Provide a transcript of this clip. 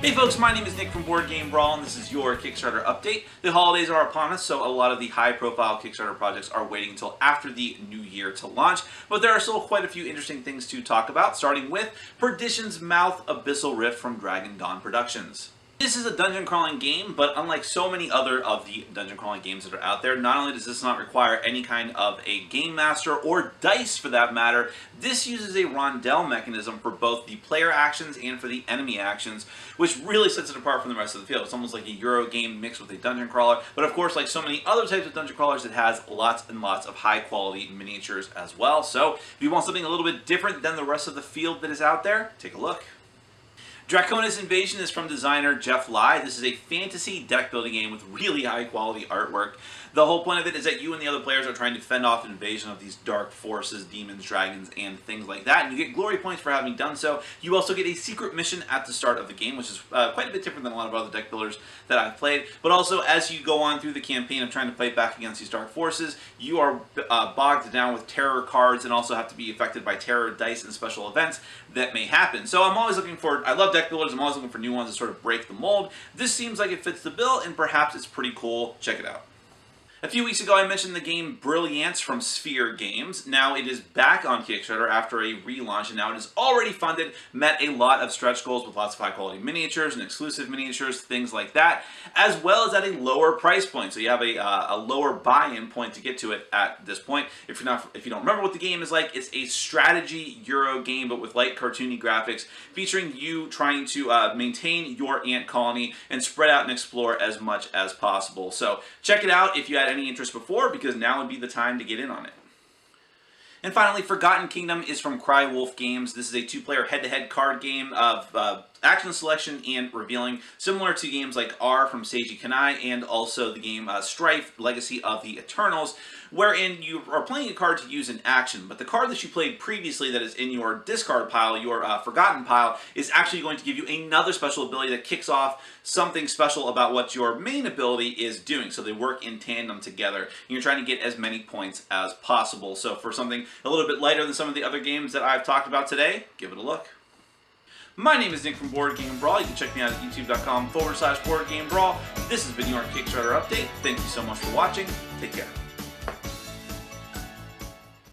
Hey folks, my name is Nick from Board Game Brawl, and this is your Kickstarter update. The holidays are upon us, so a lot of the high-profile Kickstarter projects are waiting until after the new year to launch, but there are still quite a few interesting things to talk about, starting with Perditions Mouth Abyssal Rift from Dragon Dawn Productions. This is a dungeon crawling game, but unlike so many other of the dungeon crawling games that are out there, not only does this not require any kind of a game master or dice for that matter, this uses a rondel mechanism for both the player actions and for the enemy actions, which really sets it apart from the rest of the field. It's almost like a Euro game mixed with a dungeon crawler, but of course, like so many other types of dungeon crawlers, it has lots and lots of high quality miniatures as well. So if you want something a little bit different than the rest of the field that is out there, take a look. Draconis Invasion is from designer Jeff Lai. This is a fantasy deck building game with really high quality artwork. The whole point of it is that you and the other players are trying to fend off an invasion of these dark forces, demons, dragons, and things like that, and you get glory points for having done so. You also get a secret mission at the start of the game, which is quite a bit different than a lot of other deck builders that I've played, but also as you go on through the campaign of trying to fight back against these dark forces, you are bogged down with terror cards and also have to be affected by terror dice and special events that may happen. So I'm always looking for, I love deck builders, I'm always looking for new ones to sort of break the mold. This seems like it fits the bill, and perhaps it's pretty cool. Check it out. A few weeks ago I mentioned the game Brilliance from Sphere Games. Now it is back on Kickstarter after a relaunch, and now it is already funded, met a lot of stretch goals with lots of high quality miniatures and exclusive miniatures, things like that, as well as at a lower price point. So you have a lower buy-in point to get to it at this point. If you don't remember what the game is like, it's a strategy Euro game but with light cartoony graphics featuring you trying to maintain your ant colony and spread out and explore as much as possible. So check it out if you had any interest before, because now would be the time to get in on it. And finally, Forgotten Kingdom is from Crywolf Games. This is a two-player head-to-head card game of action selection and revealing, similar to games like R from Seiji Kanai and also the game Strife, Legacy of the Eternals, wherein you are playing a card to use in action, but the card that you played previously that is in your discard pile, your Forgotten pile, is actually going to give you another special ability that kicks off something special about what your main ability is doing. So they work in tandem together, and you're trying to get as many points as possible. So for something a little bit lighter than some of the other games that I've talked about today, give it a look. My name is Nick from Board Game Brawl. You can check me out at youtube.com/BoardGameBrawl. This has been your Kickstarter update. Thank you so much for watching. Take care.